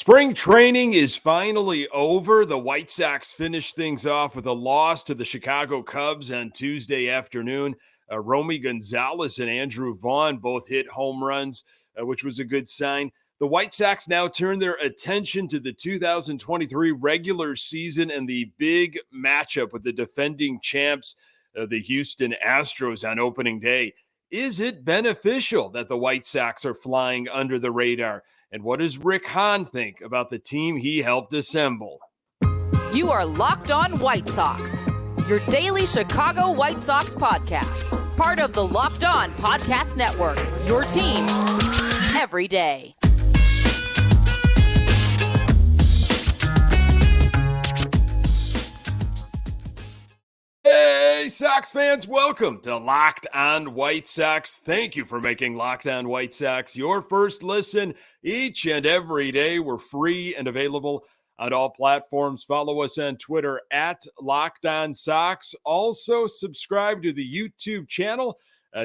Spring training is finally over. The White Sox finished things off with a loss to the Chicago Cubs on Tuesday afternoon. Romy Gonzalez and Andrew Vaughn both hit home runs, which was a good sign. The White Sox now turn their attention to the 2023 regular season and the big matchup with the defending champs, the Houston Astros, on opening day. Is it beneficial that the White Sox are flying under the radar? And what does Rick Hahn think about the team he helped assemble? You are Locked On White Sox, your daily Chicago White Sox podcast. Part of the Locked On Podcast Network, your team every day. Hey, Sox fans, welcome to Locked On White Sox. Thank you for making Locked On White Sox your first listen each and every day. We're free and available on all platforms. Follow us on Twitter at Locked On Sox. Also, subscribe to the YouTube channel.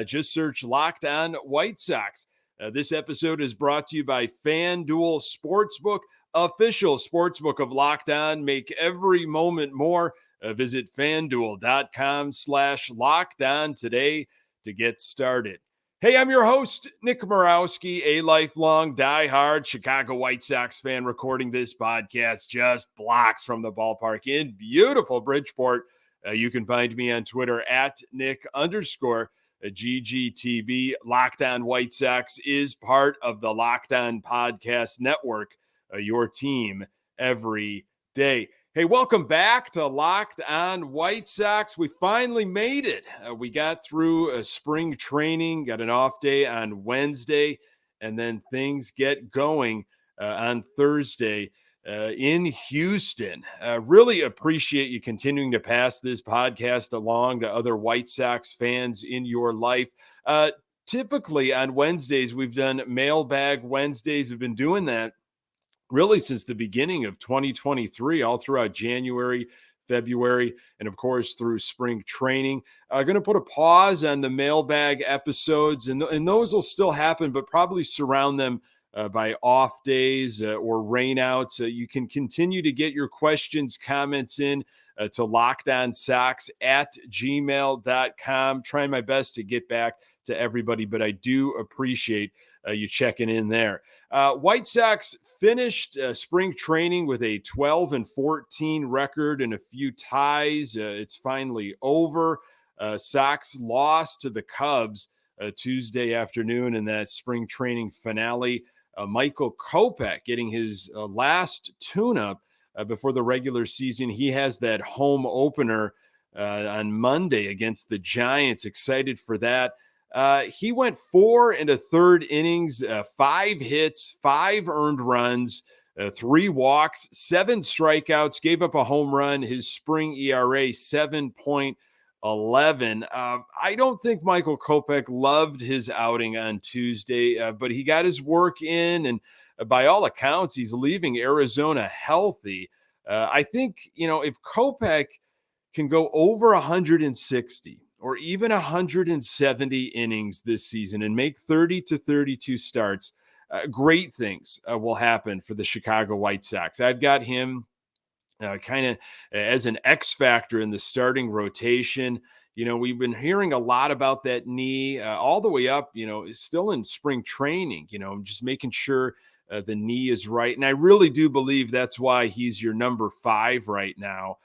Just search Locked On White Sox. This episode is brought to you by FanDuel Sportsbook, official sportsbook of Locked On. Make every moment more. Visit FanDuel.com/lockedon today to get started. Hey, I'm your host, Nick Morawski, a lifelong diehard Chicago White Sox fan, recording this podcast just blocks from the ballpark in beautiful Bridgeport. You can find me on Twitter at Nick_GGTB. Locked On White Sox is part of the Locked On Podcast Network, your team every day. Hey, welcome back to Locked On White Sox. We finally made it. We got through spring training, got an off day on Wednesday, and then things get going on Thursday in Houston. Really appreciate you continuing to pass this podcast along to other White Sox fans in your life. Typically on Wednesdays, we've done Mailbag Wednesdays. We've been doing that really since the beginning of 2023, all throughout January, February, and of course through spring training. I'm going to put a pause on the mailbag episodes, and those will still happen, but probably surround them by off days or rainouts. You can continue to get your questions, comments in to lockedonsox@gmail.com. Trying my best to get back to everybody, but I do appreciate you checking in there. White Sox finished spring training with a 12-14 record and a few ties. It's finally over. Sox lost to the Cubs Tuesday afternoon in that spring training finale. Michael Kopech getting his last tune-up before the regular season. He has that home opener on Monday against the Giants. Excited for that. He went 4 1/3 innings, 5 hits, 5 earned runs, 3 walks, 7 strikeouts, gave up a home run. His spring ERA, 7.11. I don't think Michael Kopech loved his outing on Tuesday, but he got his work in, and by all accounts, he's leaving Arizona healthy. I think, if Kopech can go over 160 or even 170 innings this season and make 30 to 32 starts, great things will happen for the Chicago White Sox. I've got him kind of as an X factor in the starting rotation. We've been hearing a lot about that knee all the way up, still in spring training, just making sure the knee is right. And I really do believe that's why he's your number 5 right now.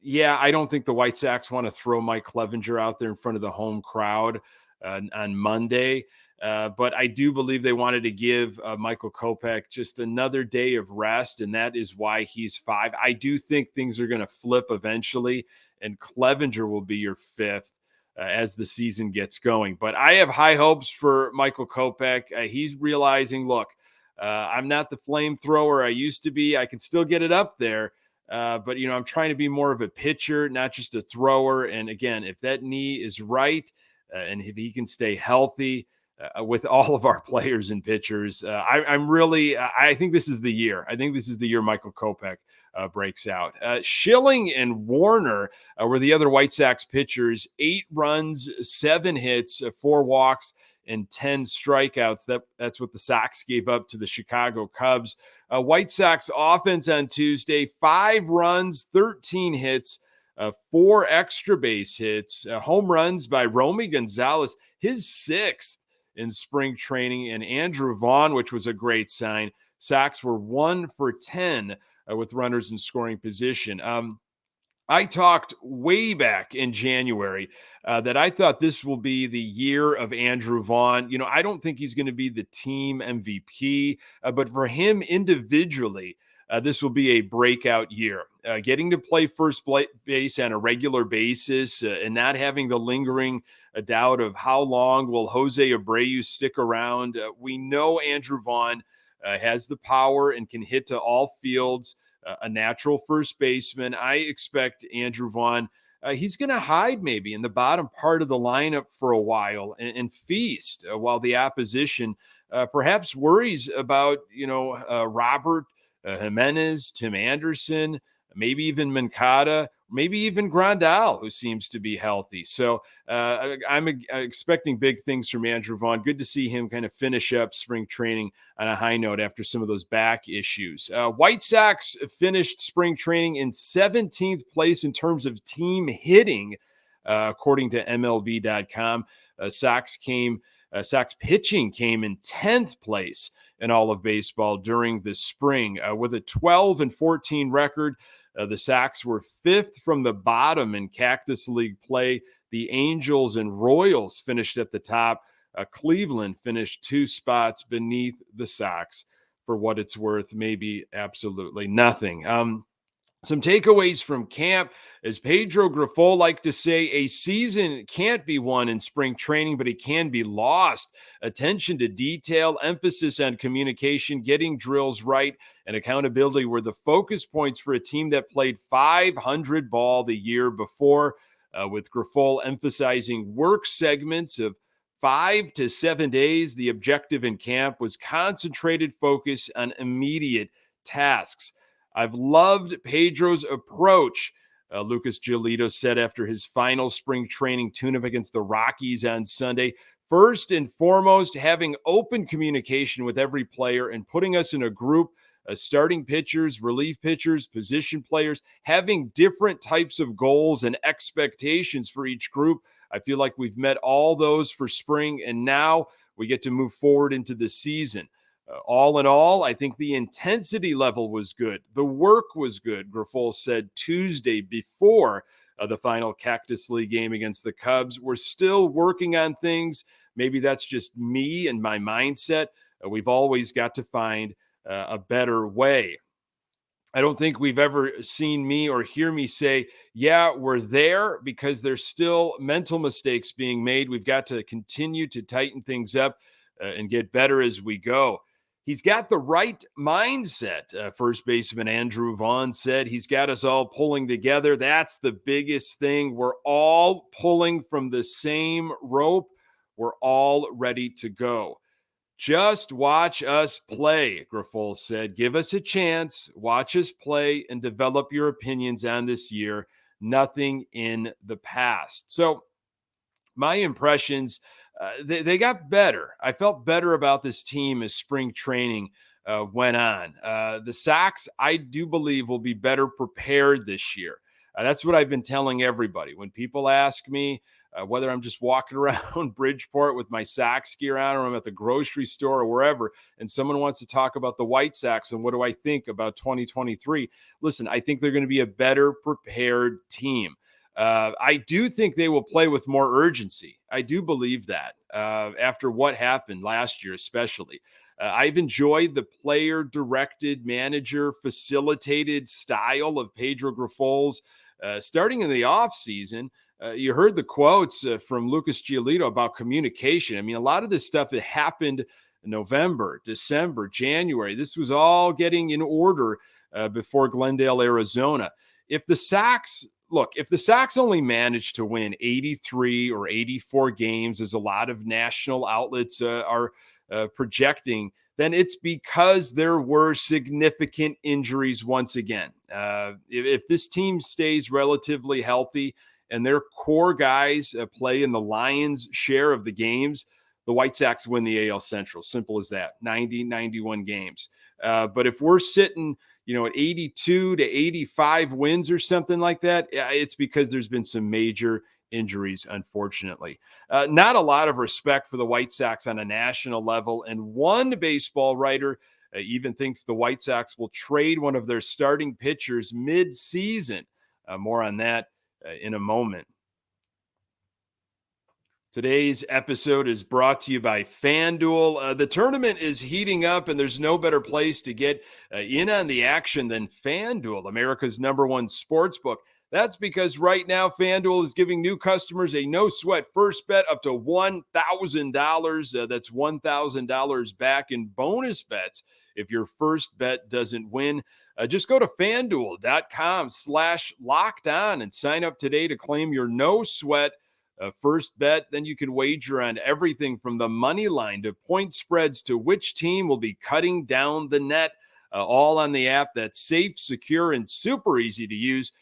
I don't think the White Sox want to throw Mike Clevinger out there in front of the home crowd on Monday. But I do believe they wanted to give Michael Kopech just another day of rest, and that is why he's 5. I do think things are going to flip eventually, and Clevinger will be your 5th as the season gets going. But I have high hopes for Michael Kopech. He's realizing, look, I'm not the flamethrower I used to be. I can still get it up there. But, I'm trying to be more of a pitcher, not just a thrower. And again, if that knee is right and if he can stay healthy with all of our players and pitchers, I think this is the year. I think this is the year Michael Kopech breaks out. Schilling and Warner were the other White Sox pitchers. 8 runs, 7 hits, 4 walks. and 10 strikeouts. That's what the Sox gave up to the Chicago Cubs. White Sox offense on Tuesday, 5 runs, 13 hits, 4 extra base hits, home runs by Romy Gonzalez, his 6th in spring training, and Andrew Vaughn, which was a great sign. Sox were 1 for 10 with runners in scoring position. I talked way back in January that I thought this will be the year of Andrew Vaughn. I don't think he's going to be the team MVP, but for him individually, this will be a breakout year. Getting to play first base on a regular basis and not having the lingering doubt of how long will Jose Abreu stick around. We know Andrew Vaughn has the power and can hit to all fields. A natural first baseman. I expect Andrew Vaughn, he's going to hide maybe in the bottom part of the lineup for a while and feast while the opposition perhaps worries about, Robert Jimenez, Tim Anderson, maybe even Mancada, maybe even Grandal, who seems to be healthy. So I'm expecting big things from Andrew Vaughn. Good to see him kind of finish up spring training on a high note after some of those back issues. White Sox finished spring training in 17th place in terms of team hitting, according to MLB.com. Sox pitching came in 10th place in all of baseball during the spring with a 12-14 record. The Sox were 5th from the bottom in Cactus League play. The Angels and Royals finished at the top. Cleveland finished 2 spots beneath the Sox. For what it's worth, maybe absolutely nothing. Some takeaways from camp. As Pedro Grifol liked to say, a season can't be won in spring training, but it can be lost. Attention to detail, emphasis on communication, getting drills right, and accountability were the focus points for a team that played 500 ball the year before, with Grifol emphasizing work segments of 5 to 7 days. The objective in camp was concentrated focus on immediate tasks. I've loved Pedro's approach, Lucas Giolito said after his final spring training tune-up against the Rockies on Sunday. First and foremost, having open communication with every player and putting us in a group, starting pitchers, relief pitchers, position players, having different types of goals and expectations for each group. I feel like we've met all those for spring, and now we get to move forward into the season. All in all, I think the intensity level was good. The work was good, Grifol said Tuesday before the final Cactus League game against the Cubs. We're still working on things. Maybe that's just me and my mindset. We've always got to find a better way. I don't think we've ever seen me or hear me say, yeah, we're there, because there's still mental mistakes being made. We've got to continue to tighten things up and get better as we go. He's got the right mindset, first baseman Andrew Vaughn said. He's got us all pulling together. That's the biggest thing. We're all pulling from the same rope. We're all ready to go. Just watch us play, Grifol said. Give us a chance, watch us play, and develop your opinions on this year. Nothing in the past. So my impressions, they got better. I felt better about this team as spring training went on. The Sox, I do believe, will be better prepared this year. That's what I've been telling everybody. When people ask me whether I'm just walking around Bridgeport with my Sox gear on, or I'm at the grocery store or wherever, and someone wants to talk about the White Sox and what do I think about 2023, listen, I think they're going to be a better prepared team. I do think they will play with more urgency. I do believe that after what happened last year, especially. I've enjoyed the player-directed, manager-facilitated style of Pedro Grifol's starting in the offseason. You heard the quotes from Lucas Giolito about communication. I mean, a lot of this stuff that happened in November, December, January. This was all getting in order before Glendale, Arizona. If the Sox only managed to win 83 or 84 games, as a lot of national outlets are projecting, then it's because there were significant injuries once again. If this team stays relatively healthy and their core guys play in the Lions' share of the games, the White Sox win the AL Central. Simple as that. 90, 91 games. But if we're sitting, at 82 to 85 wins or something like that, it's because there's been some major injuries, unfortunately. Not a lot of respect for the White Sox on a national level. And one baseball writer even thinks the White Sox will trade one of their starting pitchers mid-season. More on that in a moment. Today's episode is brought to you by FanDuel. The tournament is heating up, and there's no better place to get in on the action than FanDuel, America's #1 sportsbook. That's because right now FanDuel is giving new customers a no-sweat first bet up to $1,000. That's $1,000 back in bonus bets if your first bet doesn't win. Just go to FanDuel.com/lockedon and sign up today to claim your no-sweat first bet. Then you can wager on everything from the money line to point spreads to which team will be cutting down the net, all on the app that's safe, secure, and super easy to use.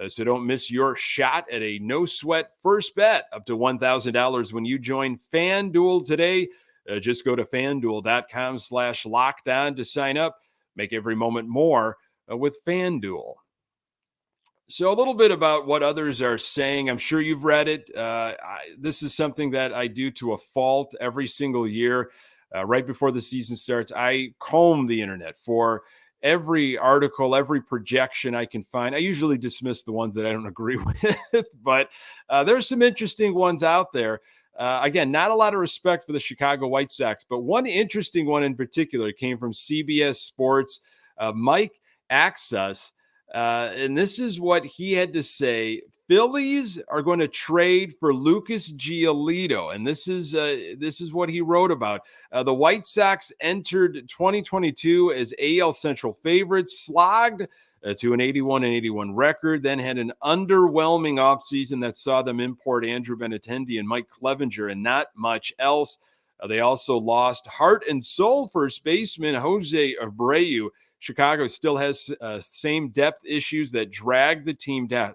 So don't miss your shot at a no-sweat first bet up to $1,000 when you join FanDuel today. Just go to FanDuel.com/lockedon to sign up. Make every moment more with FanDuel. So a little bit about what others are saying. I'm sure you've read it. This is something that I do to a fault every single year. Right before the season starts, I comb the internet for every article, every projection I can find. I usually dismiss the ones that I don't agree with, but there's some interesting ones out there. Again, not a lot of respect for the Chicago White Sox, but one interesting one in particular came from CBS Sports, Mike Axus. And this is what he had to say. Phillies are going to trade for Lucas Giolito. And this is what he wrote about. The White Sox entered 2022 as AL Central favorites, slogged to an 81-81 record, then had an underwhelming offseason that saw them import Andrew Benintendi and Mike Clevenger and not much else. They also lost heart and soul first baseman Jose Abreu. Chicago still has same depth issues that dragged the team down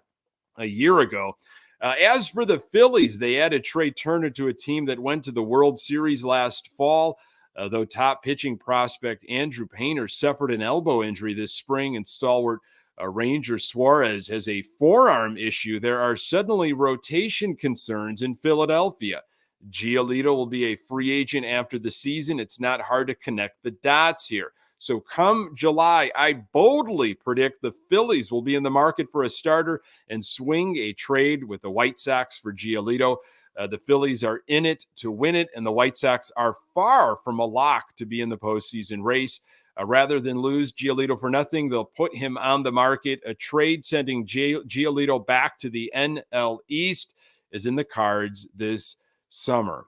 a year ago. As for the Phillies, they added Trey Turner to a team that went to the World Series last fall, though top pitching prospect Andrew Painter suffered an elbow injury this spring, and stalwart Ranger Suarez has a forearm issue. There are suddenly rotation concerns in Philadelphia. Giolito will be a free agent after the season. It's not hard to connect the dots here. So come July, I boldly predict the Phillies will be in the market for a starter and swing a trade with the White Sox for Giolito. The Phillies are in it to win it, and the White Sox are far from a lock to be in the postseason race. Rather than lose Giolito for nothing, they'll put him on the market. A trade sending Giolito back to the NL East is in the cards this summer.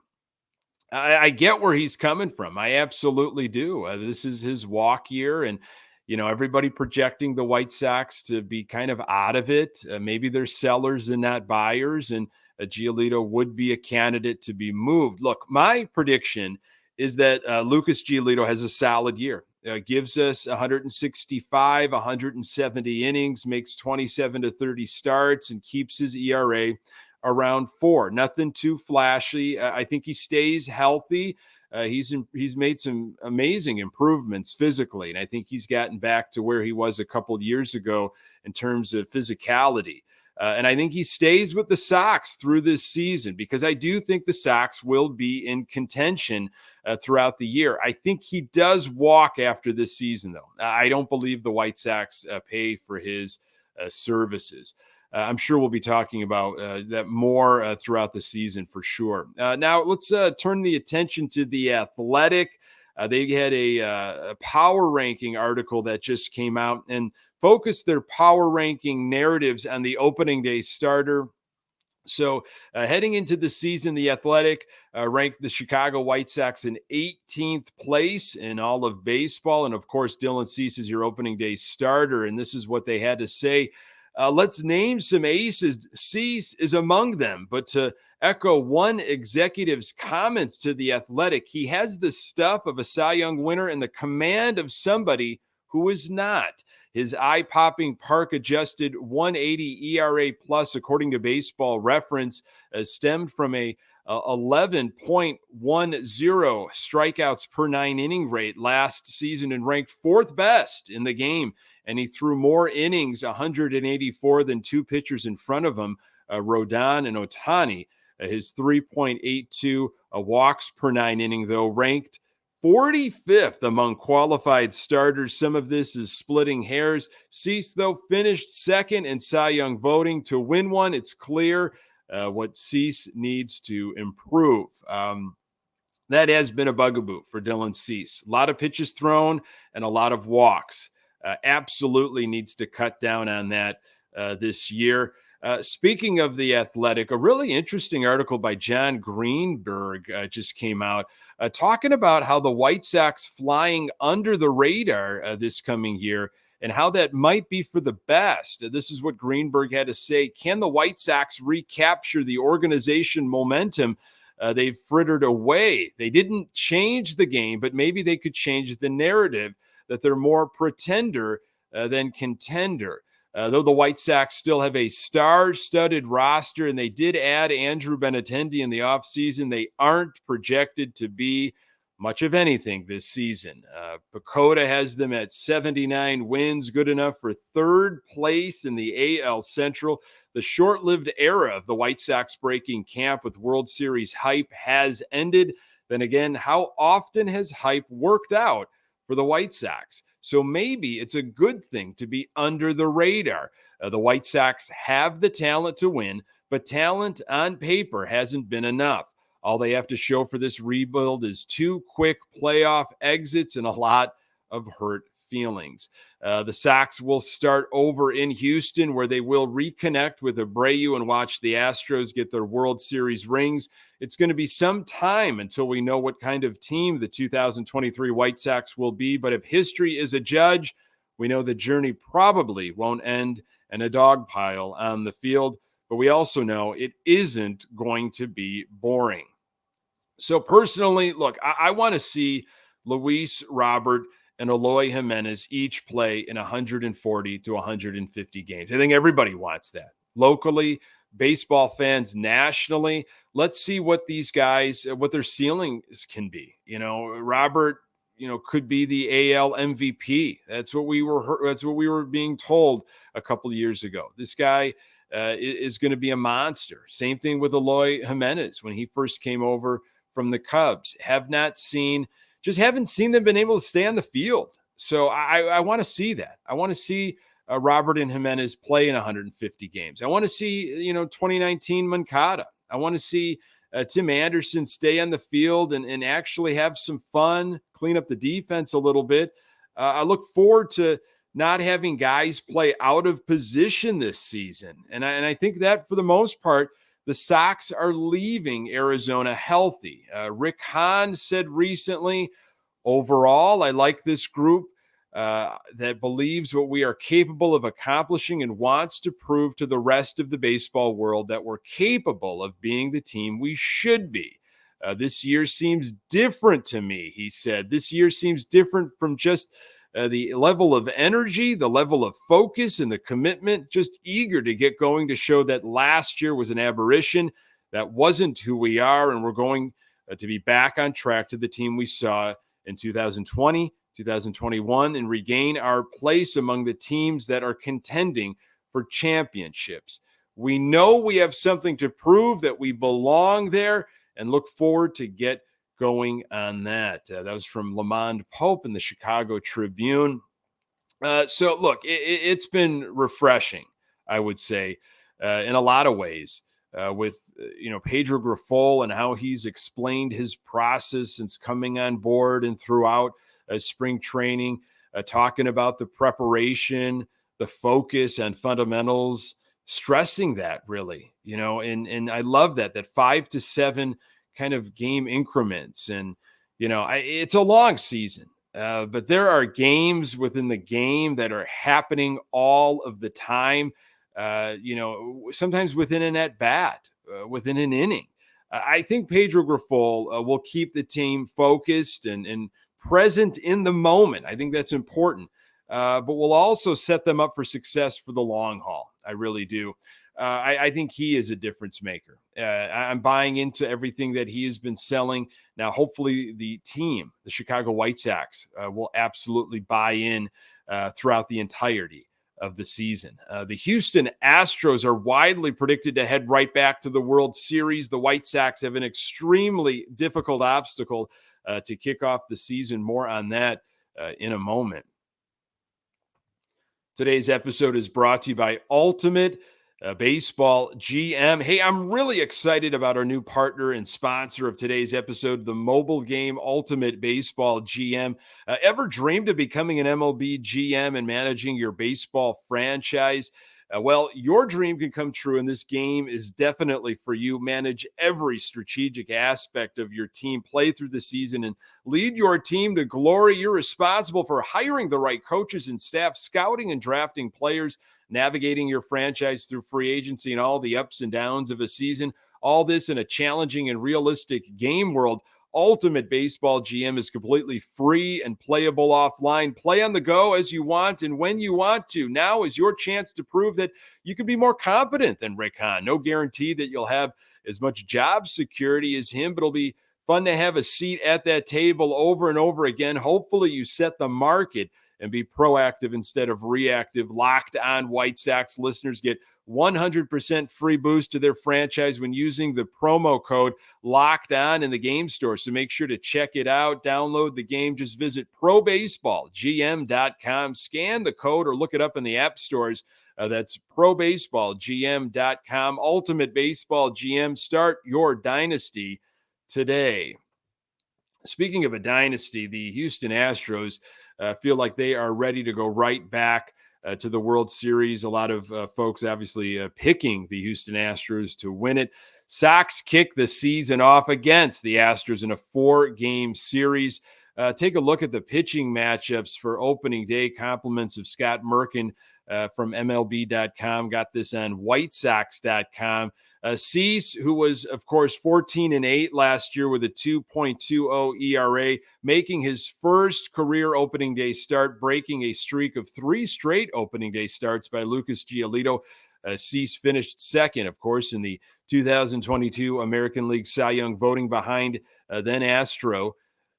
I get where he's coming from. I absolutely do. This is his walk year, and everybody projecting the White Sox to be kind of out of it. Maybe they're sellers and not buyers, and Giolito would be a candidate to be moved. Look, my prediction is that Lucas Giolito has a solid year. Gives us 165, 170 innings, makes 27 to 30 starts, and keeps his ERA around 4. Nothing too flashy. I think he stays healthy. He's made some amazing improvements physically, and I think he's gotten back to where he was a couple of years ago in terms of physicality. And I think he stays with the Sox through this season, because I do think the Sox will be in contention throughout the year. I think he does walk after this season, though. I don't believe the White Sox pay for his services. I'm sure we'll be talking about that more throughout the season for sure. Now, let's turn the attention to The Athletic. They had a power ranking article that just came out and focused their power ranking narratives on the opening day starter. So heading into the season, The Athletic ranked the Chicago White Sox in 18th place in all of baseball. And of course, Dylan Cease is your opening day starter. And this is what they had to say. Let's name some aces. Cease is among them, but to echo one executive's comments to The Athletic, he has the stuff of a Cy Young winner and the command of somebody who is not. His eye-popping park-adjusted 180 ERA plus, according to Baseball Reference, stemmed from a 11.10 strikeouts per 9-inning rate last season and ranked fourth best in the game. And he threw more innings, 184, than two pitchers in front of him, Rodon and Ohtani. His 3.82 walks per 9 inning, though, ranked 45th among qualified starters. Some of this is splitting hairs. Cease, though, finished second in Cy Young voting. To win one, it's clear what Cease needs to improve. That has been a bugaboo for Dylan Cease. A lot of pitches thrown and a lot of walks. Absolutely needs to cut down on that this year. Speaking of The Athletic, a really interesting article by John Greenberg just came out talking about how the White Sox flying under the radar this coming year and how that might be for the best. This is what Greenberg had to say. Can the White Sox recapture the organization momentum they've frittered away? They didn't change the game, but maybe they could change the narrative that they're more pretender than contender. Though the White Sox still have a star-studded roster, and they did add Andrew Benintendi in the offseason, they aren't projected to be much of anything this season. Pacoda has them at 79 wins, good enough for third place in the AL Central. The short-lived era of the White Sox breaking camp with World Series hype has ended. Then again, how often has hype worked out for the White Sox? So maybe it's a good thing to be under the radar. The White Sox have the talent to win, but talent on paper hasn't been enough. All they have to show for this rebuild is 2 quick playoff exits and a lot of hurt feelings. The Sox will start over in Houston, where they will reconnect with Abreu and watch the Astros get their World Series rings. It's going to be some time until we know what kind of team the 2023 White Sox will be. But if history is a judge, we know the journey probably won't end in a dog pile on the field. But we also know it isn't going to be boring. So personally, look, I want to see Luis Robert and Eloy Jimenez each play in 140 to 150 games. I think everybody wants that. Locally, baseball fans nationally, let's see what these guys, what their ceilings can be. Robert, could be the AL MVP. That's what we were being told a couple of years ago. This guy is going to be a monster. Same thing with Eloy Jimenez when he first came over from the Cubs. Haven't seen them been able to stay on the field. So I want to see that. I want to see Robert and Jimenez play in 150 games. I want to see, 2019 Moncada. I want to see Tim Anderson stay on the field and actually have some fun, clean up the defense a little bit. I look forward to not having guys play out of position this season. And I think that for the most part, the Sox are leaving Arizona healthy. Rick Hahn said recently, overall, I like this group that believes what we are capable of accomplishing and wants to prove to the rest of the baseball world that we're capable of being the team we should be. This year seems different to me, he said. This year seems different from just the level of energy, the level of focus, and the commitment, just eager to get going to show that last year was an aberration. That wasn't who we are, and we're going to be back on track to the team we saw in 2020, 2021, and regain our place among the teams that are contending for championships. We know we have something to prove, that we belong there, and look forward to get going on that. That was from Lamond Pope in the Chicago Tribune. So look, it's been refreshing, I would say, in a lot of ways, with Pedro Grifol and how he's explained his process since coming on board and throughout spring training, talking about the preparation, the focus on fundamentals, stressing that really, and I love that 5 to 7 kind of game increments. And, it's a long season, but there are games within the game that are happening all of the time, sometimes within an at-bat, within an inning. I think Pedro Grifol will keep the team focused and present in the moment. I think that's important, but will also set them up for success for the long haul. I really do. I think he is a difference maker. I'm buying into everything that he has been selling. Now, hopefully the team, the Chicago White Sox, will absolutely buy in throughout the entirety of the season. The Houston Astros are widely predicted to head right back to the World Series. The White Sox have an extremely difficult obstacle to kick off the season. More on that in a moment. Today's episode is brought to you by Ultimate Baseball GM. Hey, I'm really excited about our new partner and sponsor of today's episode, the mobile game Ultimate Baseball GM. Ever dreamed of becoming an MLB GM and managing your baseball franchise? Well, your dream can come true, and this game is definitely for you. Manage every strategic aspect of your team, play through the season, and lead your team to glory. You're responsible for hiring the right coaches and staff, scouting and drafting players, navigating your franchise through free agency and all the ups and downs of a season. All this in a challenging and realistic game world. Ultimate Baseball GM is completely free and playable offline. Play on the go as you want and when you want to. Now is your chance to prove that you can be more competent than Rick Hahn. No guarantee that you'll have as much job security as him, but it'll be fun to have a seat at that table over and over again. Hopefully you set the market and be proactive instead of reactive. Locked On White Sox listeners get 100% free boost to their franchise when using the promo code Locked On in the game store. So make sure to check it out. Download the game. Just visit probaseballgm.com. Scan the code or look it up in the app stores. That's probaseballgm.com. Ultimate Baseball GM. Start your dynasty today. Speaking of a dynasty, the Houston Astros feel like they are ready to go right back to the World Series. A lot of folks obviously picking the Houston Astros to win it. Sox kick the season off against the Astros in a 4-game series. Take a look at the pitching matchups for opening day. Compliments of Scott Merkin from MLB.com. Got this on WhiteSox.com. Cease, who was, of course, 14-8 last year with a 2.20 ERA, making his first career opening day start, breaking a streak of 3 straight opening day starts by Lucas Giolito. Cease finished second, of course, in the 2022 American League Cy Young voting behind then Astro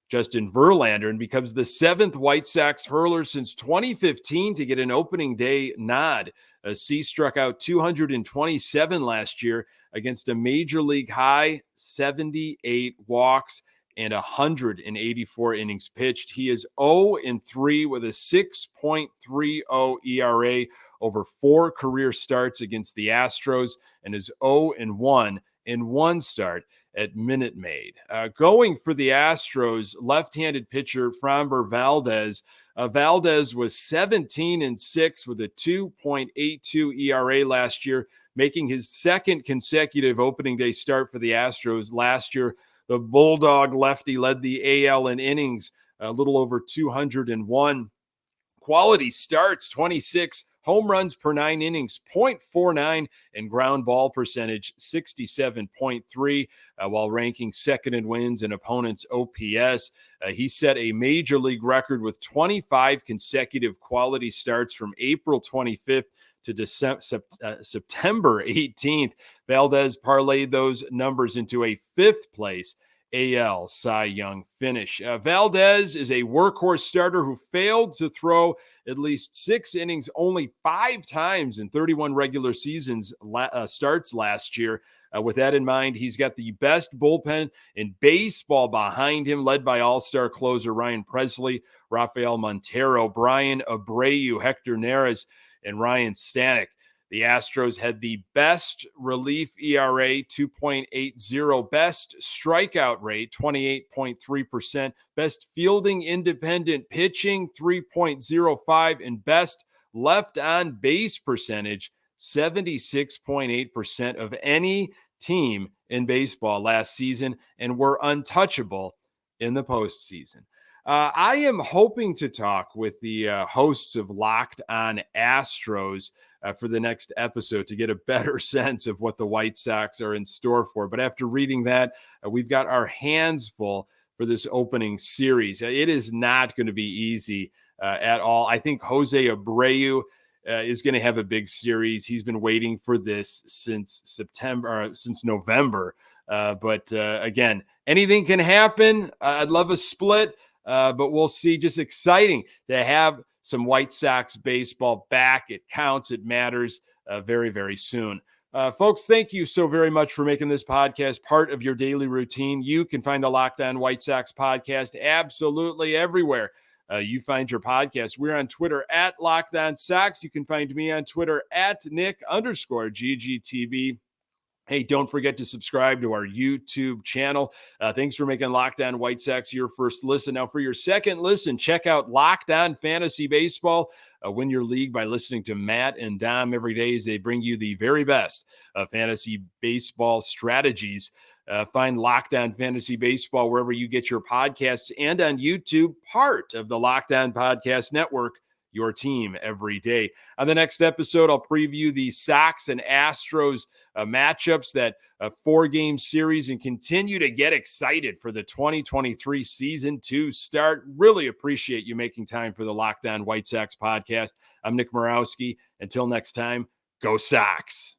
Justin Verlander, and becomes the 7th White Sox hurler since 2015 to get an opening day nod. Cease struck out 227 last year against a major league high 78 walks and 184 innings pitched. He is 0-3 with a 6.30 ERA over 4 career starts against the Astros, and is 0-1 in 1 start at Minute Maid. Going for the Astros, left-handed pitcher Framber Valdez. Valdez was 17-6 with a 2.82 ERA last year, making his 2nd consecutive opening day start for the Astros. Last year, the Bulldog lefty led the AL in innings, a little over 201. Quality starts, 26 home runs per 9 innings, 0.49, and ground ball percentage, 67.3, while ranking 2nd in wins and opponents' OPS. He set a major league record with 25 consecutive quality starts from April 25th to September 18th. Valdez parlayed those numbers into a 5th place AL Cy Young finish. Valdez is a workhorse starter who failed to throw at least 6 innings only 5 times in 31 regular seasons starts last year. With that in mind, he's got the best bullpen in baseball behind him, led by all-star closer Ryan Presley, Rafael Montero, Brian Abreu, Hector Neris, and Ryan Stanek. The Astros had the best relief ERA, 2.80, best strikeout rate, 28.3%, best fielding independent pitching, 3.05, and best left on base percentage, 76.8% of any team in baseball last season, and were untouchable in the postseason. I am hoping to talk with the hosts of Locked On Astros for the next episode to get a better sense of what the White Sox are in store for. But after reading that, we've got our hands full for this opening series. It is not going to be easy at all. I think Jose Abreu is going to have a big series. He's been waiting for this since November. But again, anything can happen. I'd love a split, but we'll see. Just exciting to have some White Sox baseball back. It counts. It matters very, very soon. Folks, thank you so very much for making this podcast part of your daily routine. You can find the Locked On White Sox podcast absolutely everywhere you find your podcast. We're on Twitter at Locked On Sox. You can find me on Twitter at Nick_GGTV. Hey, don't forget to subscribe to our YouTube channel. Thanks for making Locked On White Sox your first listen. Now, for your second listen, check out Locked On Fantasy Baseball. Win your league by listening to Matt and Dom every day as they bring you the very best of fantasy baseball strategies. Find Locked On Fantasy Baseball wherever you get your podcasts and on YouTube, part of the Locked On Podcast Network, your team every day. On the next episode, I'll preview the Sox and Astros matchups, that 4-game series, and continue to get excited for the 2023 season to start. Really appreciate you making time for the Locked On White Sox podcast. I'm Nick Morawski. Until next time, go Sox.